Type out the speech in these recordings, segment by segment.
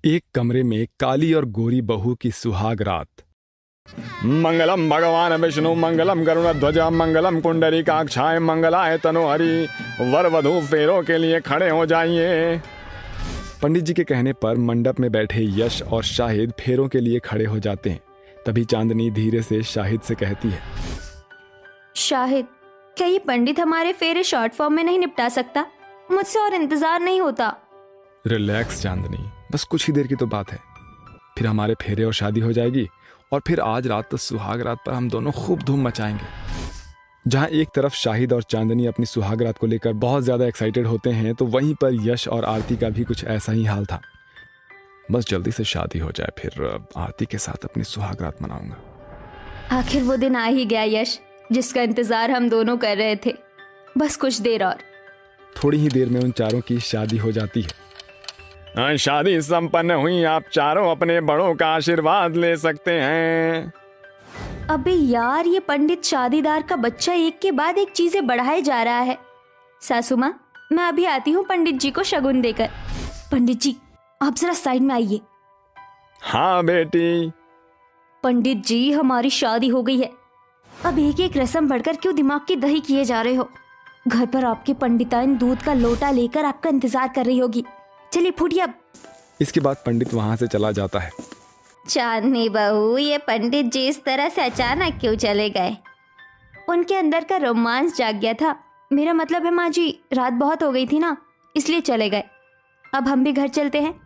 एक कमरे में काली और गोरी बहू की सुहाग रात। मंगलम भगवान विष्णु मंगलम गरुड़ध्वज मंगलम कुंडलीकाक्षाय मंगलाय तनोहरि। वर वधू फेरों के लिए खड़े हो जाइए। पंडित जी के कहने पर मंडप में बैठे यश और शाहिद फेरों के लिए खड़े हो जाते हैं। तभी चांदनी धीरे से शाहिद से कहती है, शाहिद, क्या ये पंडित हमारे फेरे शॉर्ट फॉर्म में नहीं निपटा सकता? मुझसे और इंतजार नहीं होता। रिलैक्स चांदनी, बस कुछ ही देर की तो बात है, फिर हमारे फेरे और शादी हो जाएगी। और फिर आज रात तो सुहाग रात पर हम दोनों खूब धूम मचाएंगे। जहां एक तरफ शाहिद और चांदनी अपनी सुहाग रात को लेकर बहुत ज्यादा एक्साइटेड होते हैं, तो वहीं पर यश और आरती का भी कुछ ऐसा ही हाल था। बस जल्दी से शादी हो जाए, फिर आरती के साथ अपनी सुहाग रात मनाऊंगा। आखिर वो दिन आ ही गया यश, जिसका इंतजार हम दोनों कर रहे थे। बस कुछ देर और। थोड़ी ही देर में उन चारों की शादी हो जाती है। शादी संपन्न हुई, आप चारों अपने बड़ों का आशीर्वाद ले सकते हैं। अबे यार, ये पंडित शादीदार का बच्चा एक के बाद एक चीजें बढ़ाए जा रहा है। सासू माँ, मैं अभी आती हूँ पंडित जी को शगुन देकर। पंडित जी, आप जरा साइड में आइए। हाँ बेटी। पंडित जी, हमारी शादी हो गई है। अब एक एक रस्म बढ़कर क्यों दिमाग की दही किए जा रहे हो? घर पर आपकी पंडिताइन दूध का लोटा लेकर आपका इंतजार कर रही होगी। चलिए फूटिए अब। इसके बाद पंडित वहां से चला जाता है। चांदनी बहू, ये पंडित जी इस तरह से अचानक क्यों चले गए? उनके अंदर का रोमांस जाग गया था। मेरा मतलब है माँ जी, रात बहुत हो गई थी ना, इसलिए चले गए। अब हम भी घर चलते हैं।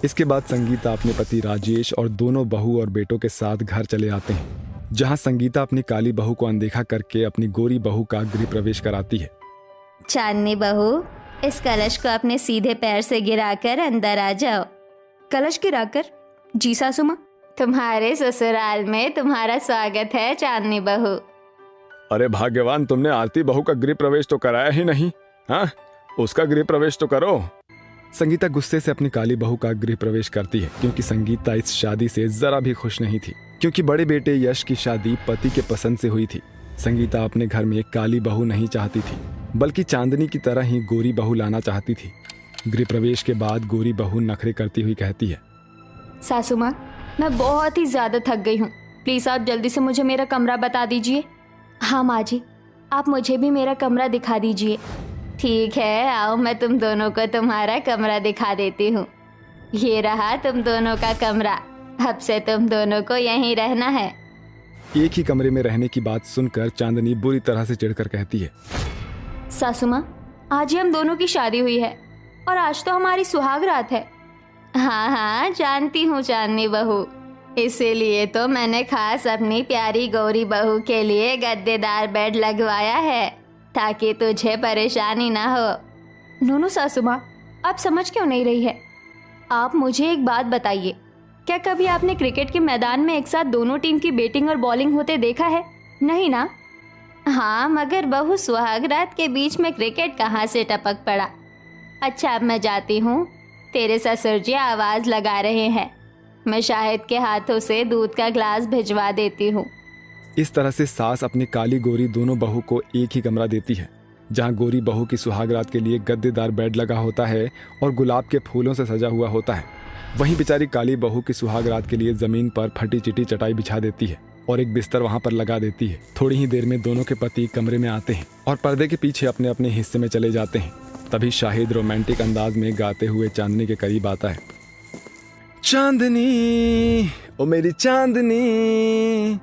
इसके बाद संगीता अपने पति राजेश और दोनों बहू और बेटों के साथ घर चले आते हैं, जहां संगीता अपनी काली बहू को अनदेखा करके अपनी गोरी बहू का गृह प्रवेश कराती है। चांदनी बहू, इस कलश को अपने सीधे पैर से गिराकर अंदर आ जाओ। कलश गिराकर? जी सासू माँ। तुम्हारे ससुराल में तुम्हारा स्वागत है चांदनी बहू। अरे भाग्यवान, तुमने आरती बहू का गृह प्रवेश तो कराया ही नहीं। हाँ, उसका गृह प्रवेश तो करो। संगीता गुस्से से अपनी काली बहू का गृह प्रवेश करती है, क्योंकि संगीता इस शादी से जरा भी खुश नहीं थी, क्योंकि बड़े बेटे यश की शादी पति के पसंद से हुई थी। संगीता अपने घर में एक काली बहू नहीं चाहती थी, बल्कि चांदनी की तरह ही गोरी बहू लाना चाहती थी। गृह प्रवेश के बाद गोरी बहू नखरे करती हुई कहती है, सासू माँ, मैं बहुत ही ज्यादा थक गई हूँ। प्लीज आप जल्दी से मुझे मेरा कमरा बता दीजिए। हाँ माँ जी, आप मुझे भी मेरा कमरा दिखा दीजिए। ठीक है, आओ मैं तुम दोनों को तुम्हारा कमरा दिखा देती हूँ। ये रहा तुम दोनों का कमरा। अब से तुम दोनों को यहीं रहना है। एक ही कमरे में रहने की बात सुनकर चांदनी बुरी तरह से चिढ़कर कहती है, सासू माँ, आज ही हम दोनों की शादी हुई है और आज तो हमारी सुहाग रात है। हाँ हाँ, जानती हूँ चांदनी बहू, इसीलिए तो मैंने खास अपनी प्यारी गौरी बहू के लिए गद्देदार बेड लगवाया है, ताकि तुझे परेशानी ना हो। नो सासू माँ, आप समझ क्यों नहीं रही है? आप मुझे एक बात बताइए, क्या कभी आपने क्रिकेट के मैदान में एक साथ दोनों टीम की बैटिंग और बॉलिंग होते देखा है? नहीं ना? हाँ, मगर बहू, सुहाग रात के बीच में क्रिकेट कहाँ से टपक पड़ा। अच्छा, अब मैं जाती हूँ, तेरे ससुर जी आवाज लगा रहे हैं। मैं शाहिद के हाथों से दूध का ग्लास भिजवा देती हूँ। इस तरह से सास अपनी काली गोरी दोनों बहू को एक ही कमरा देती है, जहाँ गोरी बहू की सुहाग रात के लिए गद्देदार बेड लगा होता है और गुलाब के फूलों से सजा हुआ होता है। वहीं बेचारी काली बहू की सुहाग रात के लिए जमीन पर फटी चिटी चटाई बिछा देती है और एक बिस्तर वहां पर लगा देती है। थोड़ी ही देर में दोनों के पति कमरे में आते हैं और पर्दे के पीछे अपने अपने हिस्से में चले जाते हैं। तभी शाहिद रोमांटिक अंदाज में गाते हुए चांदनी के करीब आता है। चांदनी, ओ मेरी चांदनी,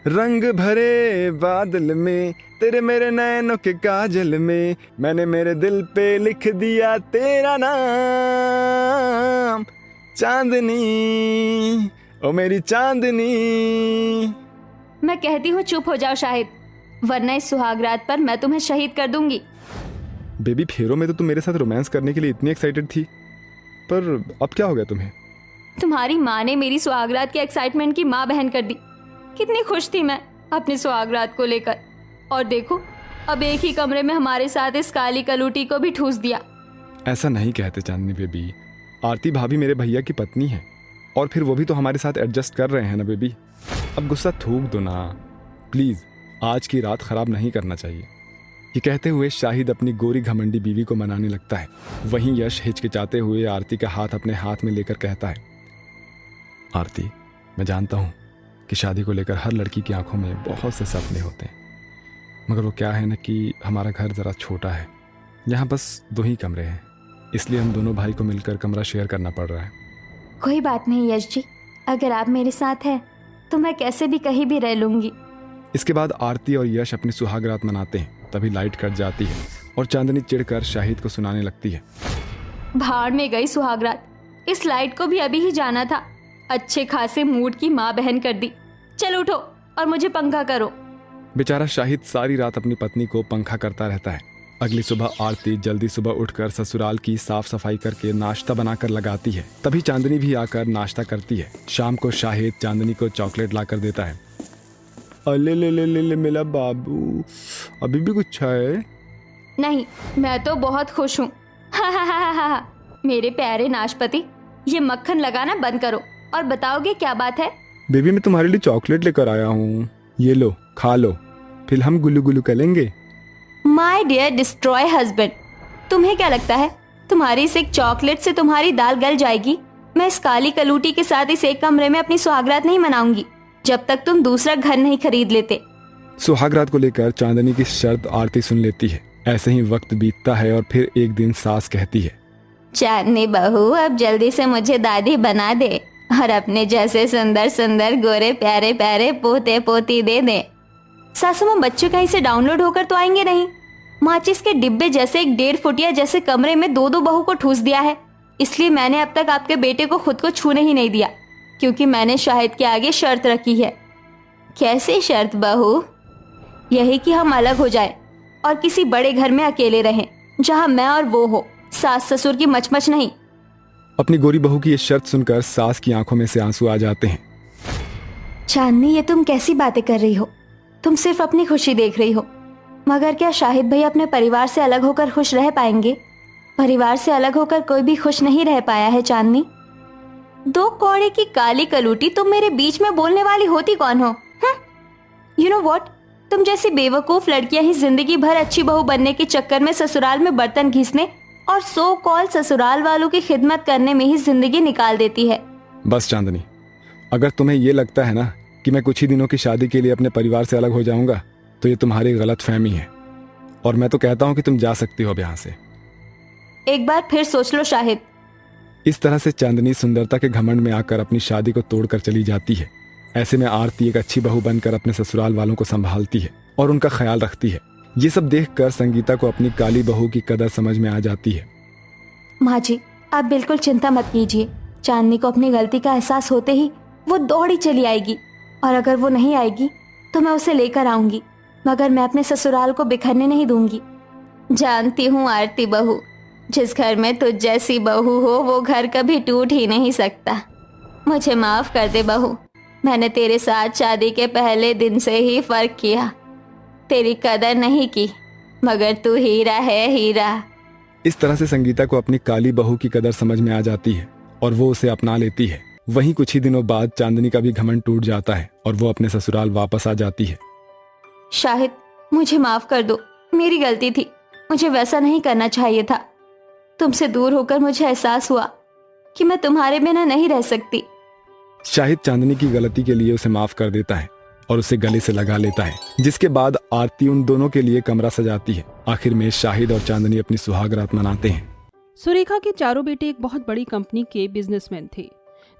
रंग भरे बादल में, तेरे मेरे नैनों के काजल में, मैंने मेरे दिल पे लिख दिया तेरा नाम। चांदनी, ओ मेरी चांदनी। मैं कहती हूँ चुप हो जाओ शाहिद, वरना इस सुहाग रात पर मैं तुम्हें शहीद कर दूंगी। बेबी, फेरों में तो तुम मेरे साथ रोमांस करने के लिए इतनी एक्साइटेड थी, पर अब क्या हो गया तुम्हें? तुम्हारी माँ ने मेरी सुहागरात की एक्साइटमेंट की माँ बहन कर दी। कितनी खुश थी मैं अपनी सुहागरात को लेकर, और देखो अब एक ही कमरे में हमारे साथ इस काली कलूटी को भी ठूस दिया। ऐसा नहीं कहते चांदनी बेबी, आरती भाभी मेरे भैया की पत्नी है, और फिर वो भी तो हमारे साथ एडजस्ट कर रहे हैं ना बेबी। अब गुस्सा थूक दो ना प्लीज, आज की रात खराब नहीं करना चाहिए। ये कहते हुए शाहिद अपनी गोरी घमंडी बीवी को मनाने लगता है। वहीं यश हिचकिचाते हुए आरती का हाथ अपने हाथ में लेकर कहता है, आरती, मैं जानता हूँ कि शादी को लेकर हर लड़की की आंखों में बहुत से सपने होते हैं, मगर वो क्या है ना कि हमारा घर ज़रा छोटा है, यहाँ बस 2 ही कमरे हैं, इसलिए हम दोनों भाई को मिलकर कमरा शेयर करना पड़ रहा है। कोई बात नहीं यश जी, अगर आप मेरे साथ हैं तो मैं कैसे भी कहीं भी रह लूंगी। इसके बाद आरती और यश अपनी सुहागरात मनाते हैं। तभी लाइट कट जाती है और चांदनी चिढ़कर शाहिद को सुनाने लगती है, भाड़ में गई सुहागरात, इस लाइट को भी अभी ही जाना था। अच्छे खासे मूड की माँ बहन कर दी। चलो उठो और मुझे पंखा करो। बेचारा शाहिद सारी रात अपनी पत्नी को पंखा करता रहता है। अगली सुबह आरती जल्दी सुबह उठकर ससुराल की साफ सफाई करके नाश्ता बनाकर लगाती है। तभी चांदनी भी आकर नाश्ता करती है। शाम को शाहिद चांदनी को चॉकलेट लाकर देता है। अले ले ले ले ले मेरा बाबू, अभी भी कुछ है? नहीं, मैं तो बहुत खुश हूँ। हा मेरे प्यारे नाशपति, ये मक्खन लगाना बंद करो और बताओगे क्या बात है? बेबी, मैं तुम्हारे लिए चॉकलेट लेकर आया हूँ, ये लो, खा लो, फिर हम गुल्लू गुल्लू करेंगे। माय डियर डिस्ट्रॉय हस्बैंड, तुम्हें क्या लगता है तुम्हारी इस एक चॉकलेट से तुम्हारी दाल गल जाएगी? मैं इस काली कलूटी के साथ इस एक कमरे में अपनी सुहागरात नहीं मनाऊंगी जब तक तुम दूसरा घर नहीं खरीद लेते। सुहागरात को लेकर चांदनी की शर्त आरती सुन लेती है। ऐसे ही वक्त बीतता है और फिर एक दिन सास कहती है, चांदनी बहू, अब जल्दी से मुझे दादी बना दे और अपने जैसे सुंदर सुंदर गोरे प्यारे प्यारे पोते पोती दे दे। सासू माँ, बच्चे कहीं से डाउनलोड होकर तो आएंगे नहीं। माचिस के डिब्बे जैसे एक 1.5 फुटिया जैसे कमरे में 2 बहू को ठूस दिया है, इसलिए मैंने अब तक आपके बेटे को खुद को छूने ही नहीं दिया, क्योंकि मैंने शाहिद के आगे शर्त रखी है। कैसी शर्त बहू? यही कि हम अलग हो जाए और किसी बड़े घर में अकेले रहें, जहां मैं और वो हो, सास ससुर की मचमच नहीं। अपनी गोरी बहू की ये शर्त सुनकर सास की आंखों में से आंसू आ जाते हैं। चांदनी, ये तुम कैसी बातें कर रही हो? तुम सिर्फ अपनी खुशी देख रही हो, मगर क्या शाहिद भाई अपने परिवार से अलग होकर खुश रह पाएंगे? परिवार से अलग होकर कोई भी खुश नहीं रह पाया है चांदनी। 2 कौड़े की काली कलूटी, तुम मेरे बीच में बोलने वाली होती कौन हो? यू नो व्हाट, तुम जैसी बेवकूफ लड़कियां ही जिंदगी भर अच्छी बहू बनने के चक्कर में ससुराल में बर्तन घिसने और सो कॉल ससुराल वालों की खिदमत करने में ही जिंदगी निकाल देती है। बस चांदनी, अगर तुम्हें ये लगता है ना कि मैं कुछ ही दिनों की शादी के लिए अपने परिवार से अलग हो जाऊंगा, तो ये तुम्हारी गलत फहमी है, और मैं तो कहता हूँ कि तुम जा सकती हो अब यहाँ से। एक बार फिर सोच लो शाहिद। इस तरह से चांदनी सुंदरता के घमंड में आकर अपनी शादी को तोड़कर चली जाती है। ऐसे में आरती एक अच्छी बहू बनकर अपने ससुराल वालों को संभालती है और उनका ख्याल रखती है। ये सब देखकर संगीता को अपनी काली बहू की कदर समझ में आ जाती है। माँ जी, आप बिल्कुल चिंता मत कीजिए। चांदनी को अपनी गलती का एहसास होते ही वो दौड़ी चली आएगी, और अगर वो नहीं आएगी तो मैं उसे लेकर आऊंगी, मगर मैं अपने ससुराल को बिखरने नहीं दूंगी। जानती हूँ आरती बहू, जिस घर में तुझ जैसी बहू हो वो घर कभी टूट ही नहीं सकता। मुझे माफ कर दे बहू, मैंने तेरे साथ शादी के पहले दिन से ही फर्क किया, तेरी कदर नहीं की, मगर तू हीरा है हीरा। इस तरह से संगीता को अपनी काली बहू की कदर समझ में आ जाती है और वो उसे अपना लेती है। वहीं कुछ ही दिनों बाद चांदनी का भी घमंड टूट जाता है और वो अपने ससुराल वापस आ जाती है। शाहिद, मुझे माफ कर दो, मेरी गलती थी, मुझे वैसा नहीं करना चाहिए था। तुमसे दूर होकर मुझे एहसास हुआ कि मैं तुम्हारे बिना नहीं रह सकती। शाहिद चांदनी की गलती के लिए उसे माफ कर देता है और उसे गले से लगा लेता है, जिसके बाद आरती उन दोनों के लिए कमरा सजाती है। आखिर में शाहिद और चांदनी अपनी सुहागरात मनाते हैं। सुरेखा के चारों बेटे एक बहुत बड़ी कंपनी के बिजनेसमैन थे।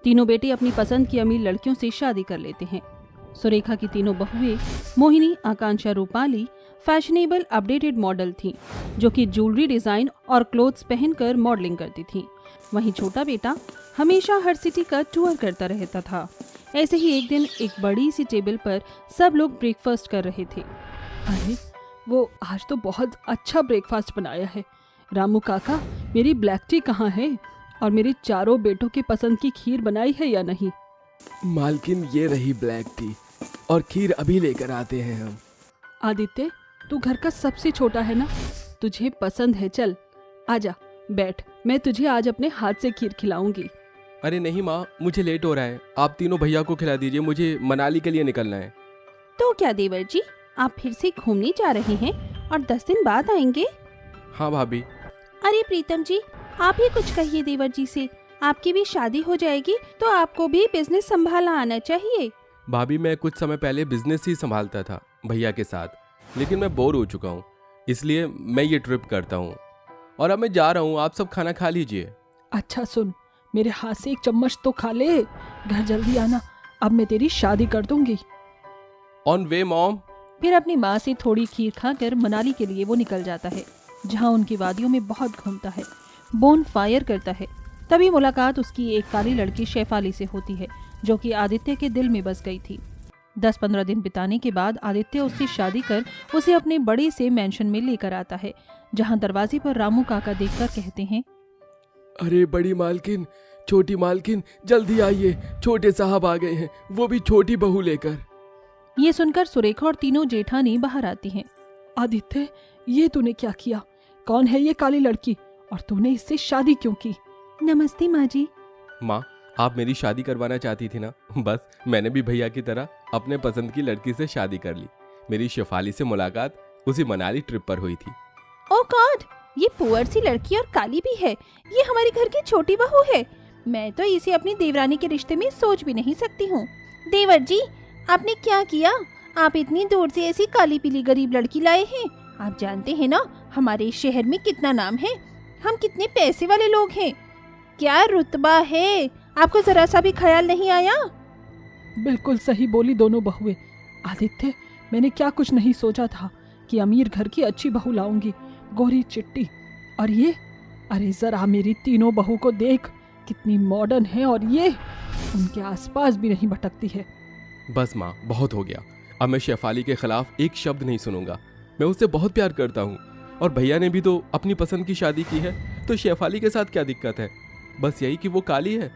तीनों बेटे अपनी पसंद की अमीर लड़कियों से शादी कर लेते हैं। सुरेखा की तीनों बहुएं मोहिनी, आकांक्षा, रूपाली फैशनेबल अपडेटेड मॉडल थीं, जो कि ज्वेलरी डिजाइन और क्लोथ्स पहनकर मॉडलिंग करती थीं। वहीं छोटा बेटा हमेशा हर सिटी का टूर करता रहता था। ऐसे ही एक दिन एक बड़ी सी टेबल पर सब लोग ब्रेकफास्ट कर रहे थे। अरे, वो आज तो बहुत अच्छा ब्रेकफास्ट बनाया है। रामू काका, मेरी ब्लैक टी कहाँ है? और मेरे चारों बेटों के पसंद की खीर बनाई है या नहीं? मालकिन, ये रही ब्लैक टी और खीर अभी लेकर आते हैं हम। आदित्य, तू घर का सबसे छोटा है ना, तुझे पसंद है, चल आजा बैठ, मैं तुझे आज अपने हाथ से खीर खिलाऊंगी। अरे नहीं माँ, मुझे लेट हो रहा है, आप तीनों भैया को खिला दीजिए, मुझे मनाली के लिए निकलना है। तो क्या देवर जी, आप फिर से घूमने जा रहे हैं? और 10 दिन बाद आएंगे। हाँ भाभी। अरे प्रीतम जी, आप ही कुछ कहिए देवर जी से। आपकी भी शादी हो जाएगी तो आपको भी बिजनेस संभालना आना चाहिए। भाभी मैं कुछ समय पहले बिजनेस ही संभालता था भैया के साथ, लेकिन मैं बोर हो चुका हूँ, इसलिए मैं ये ट्रिप करता हूँ और अब मैं जा रहा हूँ। आप सब खाना खा लीजिए। अच्छा सुन, मेरे हाथ से एक चम्मच तो खा ले। घर जल्दी आना, अब मैं तेरी शादी कर दूंगी। On way mom. फिर अपनी माँ से थोड़ी खीर खाकर मनाली के लिए वो निकल जाता है, जहाँ उनकी वादियों में बहुत घूमता है, बोन फायर करता है। तभी मुलाकात उसकी एक काली लड़की शेफाली से होती है, जो कि आदित्य के दिल में बस गई थी। 10-15 दिन बिताने के बाद आदित्य उससे शादी कर उसे अपने बड़े से मैंशन में लेकर आता है, जहाँ दरवाजे पर रामू काका देखकर कहते हैं, अरे बड़ी मालकिन, छोटी मालकिन, जल्दी आइए, छोटे साहब आ गए हैं, वो भी छोटी बहू लेकर। ये सुनकर सुरेखा और तीनों जेठानी बाहर आती हैं। आदित्य, ये तूने क्या किया? कौन है ये काली लड़की और तूने इससे शादी क्यों की? नमस्ते माँ जी। माँ, आप मेरी शादी करवाना चाहती थी ना, बस मैंने भी भैया की तरह अपने पसंद की लड़की से शादी कर ली। मेरी शेफाली से मुलाकात उसी मनाली ट्रिप पर हुई थी। ओ गॉड, ये पुअर सी लड़की और काली भी है। ये हमारे घर की छोटी बहू है। मैं तो इसे अपनी देवरानी के रिश्ते में सोच भी नहीं सकती हूँ। देवर जी, आपने क्या किया? आप इतनी दूर से ऐसी काली पीली गरीब लड़की लाए हैं। आप जानते हैं ना हमारे शहर में कितना नाम है, हम कितने पैसे वाले लोग हैं, क्या रुतबा है, आपको जरा सा भी ख्याल नहीं आया? बिल्कुल सही बोली दोनों बहुएं। आदित्य, मैंने क्या कुछ नहीं सोचा था कि अमीर घर की अच्छी बहू लाऊंगी, गोरी चिट्टी। और ये, अरे जरा मेरी तीनों बहू को देख, कितनी मॉडर्न है और ये उनके आसपास भी नहीं भटकती है। बस माँ, बहुत हो गया। अब मैं शेफाली के खिलाफ एक शब्द नहीं सुनूंगा। मैं उससे बहुत प्यार करता हूँ और भैया ने भी तो अपनी पसंद की शादी की है, तो शेफाली के साथ क्या दिक्कत है? बस यही कि वो काली है।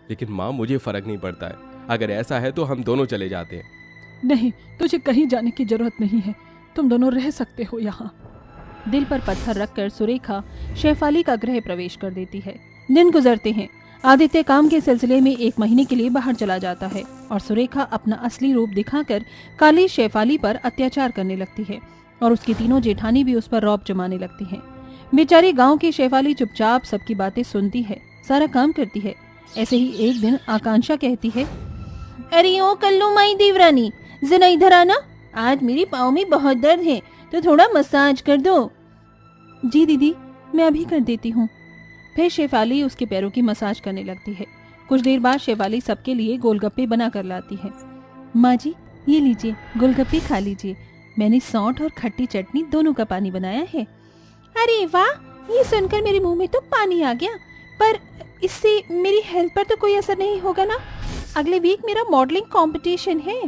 लेकिन माँ, मुझे फर्क नहीं पड़ता है। अगर ऐसा है तो हम दोनों चले जाते हैं। नहीं, तुझे कहीं जाने की जरूरत नहीं है, तुम दोनों रह सकते हो यहाँ। दिल पर पत्थर रखकर सुरेखा शेफाली का गृह प्रवेश कर देती है। दिन गुजरते हैं। आदित्य काम के सिलसिले में 1 महीने के लिए बाहर चला जाता है और सुरेखा अपना असली रूप दिखाकर काली शेफाली पर अत्याचार करने लगती है और उसकी तीनों जेठानी भी उस पर रौब जमाने लगती हैं। बेचारी गांव की शेफाली चुपचाप सबकी बातें सुनती है, सारा काम करती है। ऐसे ही एक दिन आकांक्षा कहती है, अरे ओ कल्लू माई देवरानी, जरा इधर आना, आज मेरी पाँव में बहुत दर्द है, तो थोड़ा मसाज कर दो। जी दीदी, मैं अभी कर देती हूँ। फिर शेफाली उसके पैरों की मसाज करने लगती है। कुछ देर बाद शेफाली सबके लिए गोलगप्पे बना कर लाती है। माँ जी, ये लीजिए, गोलगप्पे खा लीजिए, मैंने सौंठ और खट्टी चटनी दोनों का पानी बनाया है। अरे वाह, ये सुनकर मेरे मुंह में तो पानी आ गया। पर इससे मेरी हेल्थ पर तो कोई असर नहीं होगा ना? अगले वीक मेरा मॉडलिंग कंपटीशन है।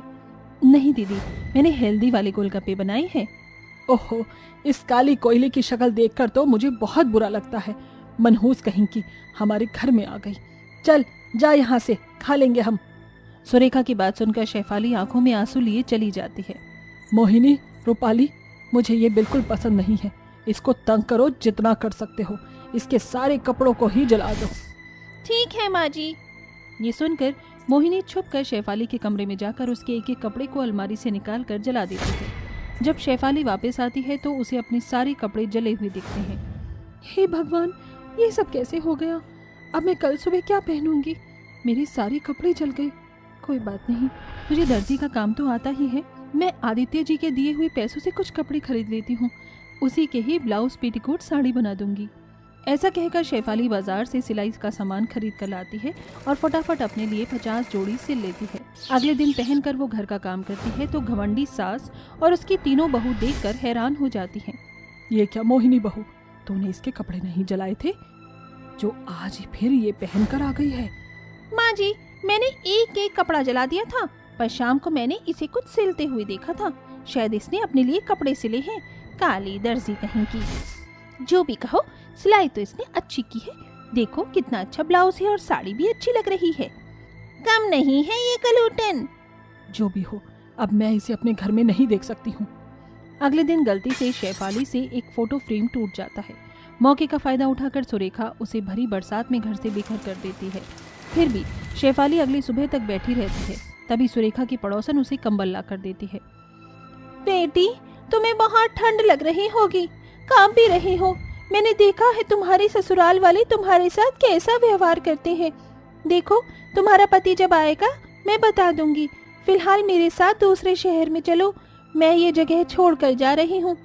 नहीं दीदी, मैंने हेल्दी वाले गोलगप्पे बनाए हैं। ओहो, इस काली कोयले की शक्ल देखकर तो मुझे बहुत बुरा लगता है। मनहूस कहीं की हमारे घर में आ गई। चल जा यहाँ से, खा लेंगे हम। सुरेखा की बात सुनकर शेफाली आंखों में आंसू लिए चली जाती है। मोहिनी, रूपाली, मुझे ये बिल्कुल पसंद नहीं है। इसको तंग करो जितना कर सकते हो, इसके सारे कपड़ों को ही जला दो। ठीक है माँ जी। ये सुनकर मोहिनी छुपकर शेफाली के कमरे में जाकर उसके एक एक कपड़े को अलमारी से निकाल कर जला देती है। जब शेफाली वापस आती है तो उसे अपने सारे कपड़े जले हुए दिखते हैं। हे भगवान, ये सब कैसे हो गया? अब मैं कल सुबह क्या पहनूंगी? मेरे सारे कपड़े जल गए। कोई बात नहीं, मुझे दर्जी का काम तो आता ही है। मैं आदित्य जी के दिए हुए पैसों से कुछ कपड़े खरीद लेती हूँ, उसी के ही ब्लाउज, पेटीकोट, साड़ी बना दूंगी। ऐसा कहकर शेफाली बाजार से सिलाई का सामान खरीद कर लाती है और फटाफट अपने लिए 50 जोड़ी सिल लेती है। अगले दिन पहनकर वो घर का काम करती है तो घमंडी सास और उसकी तीनों बहू देखकर हैरान हो जाती हैं। ये क्या मोहिनी बहू, तूने इसके कपड़े नहीं जलाए थे जो आज फिर ये पहन कर आ गई है? माँ जी, मैंने एक एक कपड़ा जला दिया था, पर शाम को मैंने इसे कुछ सिलते हुए देखा था। शायद इसने अपने लिए कपड़े सिले हैं, काली दर्जी कहीं की। जो भी कहो, सिलाई तो इसने अच्छी की है। देखो कितना अच्छा ब्लाउज है और साड़ी भी अच्छी लग रही है। कम नहीं है ये कलूटन। जो भी हो, अब मैं इसे अपने घर में नहीं देख सकती हूँ। अगले दिन गलती से शेफाली से एक फोटो फ्रेम टूट जाता है। मौके का फायदा उठाकर सुरेखा उसे भरी बरसात में घर से बेघर कर देती है। फिर भी शेफाली अगली सुबह तक बैठी रहती है। तभी सुरेखा की पड़ोसन उसे कंबल ला कर देती है। बेटी, तुम्हें बहुत ठंड लग रही होगी, कांप भी रही हो। मैंने देखा है तुम्हारे ससुराल वाले तुम्हारे साथ कैसा व्यवहार करते हैं। देखो, तुम्हारा पति जब आएगा मैं बता दूंगी। फिलहाल मेरे साथ दूसरे शहर में चलो, मैं ये जगह छोड़कर जा रही हूँ।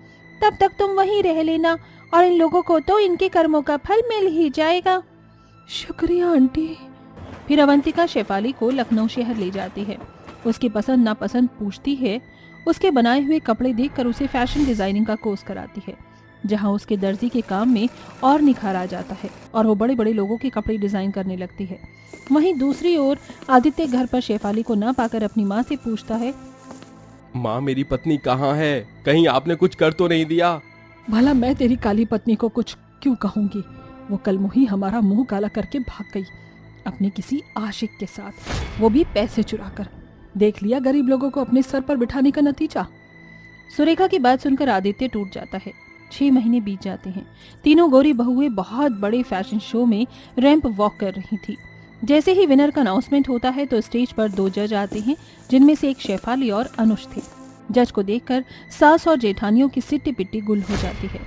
तब तक तुम वहीं रह लेना और इन लोगों को तो इनके कर्मों का फल मिल ही जाएगा। शुक्रिया आंटी। फिर अवंतिका शेफाली को लखनऊ शहर ले जाती है। उसकी पसंद नापसंद पूछती है। उसके बनाए हुए कपड़े देखकर उसे फैशन डिजाइनिंग का कोर्स कराती है, जहां उसके दर्जी के काम में और निखार आ जाता है और वो बड़े बड़े लोगों के कपड़े डिजाइन करने लगती है। वहीं दूसरी ओर आदित्य घर पर शेफाली को न पाकर अपनी माँ से पूछता है, माँ मेरी पत्नी कहाँ है? कहीं आपने कुछ कर तो नहीं दिया? भला मैं तेरी काली पत्नी को कुछ क्यों कहूंगी? वो कल मुही हमारा मुंह काला करके भाग गई अपने किसी आशिक के साथ, वो भी पैसे चुराकर। देख लिया गरीब लोगों को अपने सर पर बिठाने का नतीजा। सुरेखा की बात सुनकर आदित्य टूट जाता है। 6 महीने बीत जाते हैं। तीनों गोरी बहुएं बहुत बड़े फैशन शो में रैंप वॉक कर रही थी। जैसे ही विनर का अनाउंसमेंट होता है तो स्टेज पर 2 जज आते हैं, जिनमें से एक शेफाली और अनुष थे। जज को देखकर सास और जेठानियों की सिट्टी पिट्टी गुल हो जाती है।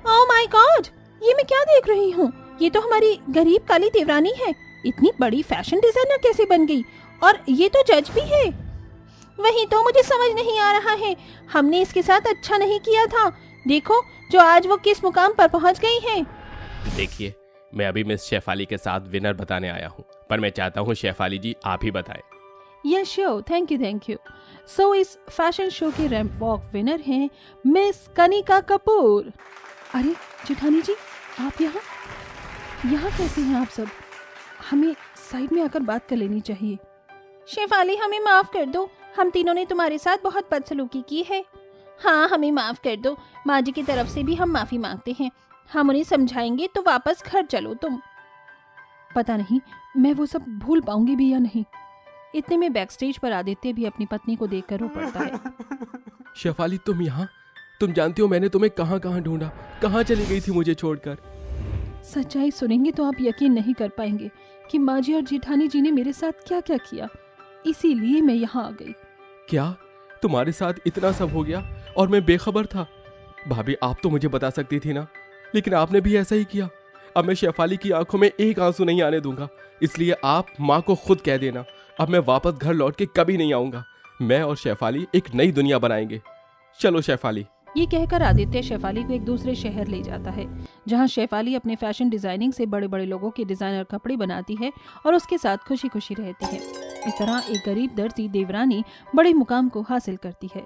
ओह माय गॉड, ये मैं क्या देख रही हूँ? ये तो हमारी गरीब काली देवरानी है। इतनी बड़ी फैशन डिजाइनर कैसे बन गई? और ये तो जज भी है। वही तो मुझे समझ नहीं आ रहा है, हमने इसके साथ अच्छा नहीं किया था। देखो जो आज वो किस मुकाम पर पहुंच गई है। देखिए, मैं अभी मिस शेफाली के साथ विनर बताने आया हूँ, पर मैं चाहता हूँ शेफाली जी आप ही बताएं। Yes sure, thank you. So इस फैशन शो के रैंप वॉक विनर हैं मिस कनिका कपूर। अरे जेठानी जी, आप यहाँ कैसे हैं आप सब? हमें साइड में आकर बात कर लेनी चाहिए। शेफाली, हमें माफ कर दो, हम तीनों ने तुम्हारे साथ बहुत बदसलूकी की है। हाँ, हमें माफ कर दो। माँ जी की तरफ से भी हम माफी मांगते हैं। हम उन्हें समझाएंगे तो वापस घर चलो तुम। पता नहीं मैं वो सब भूल पाऊंगी भी या नहीं। इतने में बैकस्टेज पर आदित्य भी अपनी पत्नी को देखकर रो पड़ता है। शेफाली तुम यहाँ? तुम जानती हो मैंने तुम्हें कहाँ कहाँ ढूंढा, कहाँ चली गई थी मुझे छोड़कर। सच्चाई सुनेंगे तो आप यकीन नहीं कर पाएंगे कि माँ जी और जेठानी जी ने मेरे साथ क्या क्या किया। इसीलिए मैं यहाँ आ गई। क्या तुम्हारे साथ इतना सब हो गया और मैं बेखबर था? भाभी आप तो मुझे बता सकती थी ना, लेकिन आपने भी ऐसा ही किया। अब मैं शेफाली की आंखों में एक आंसू नहीं आने दूंगा, इसलिए आप माँ को खुद कह देना अब मैं वापस घर लौट के कभी नहीं आऊंगा। मैं और शेफाली एक नई दुनिया बनाएंगे। चलो शेफाली। ये कहकर आदित्य शेफाली को एक दूसरे शहर ले जाता है, जहाँ शेफाली अपने फैशन डिजाइनिंग से बड़े बड़े लोगों के डिजाइनर कपड़े बनाती है और उसके साथ खुशी खुशी रहती है। इस तरह एक गरीब दर्जी देवरानी बड़े मुकाम को हासिल करती है।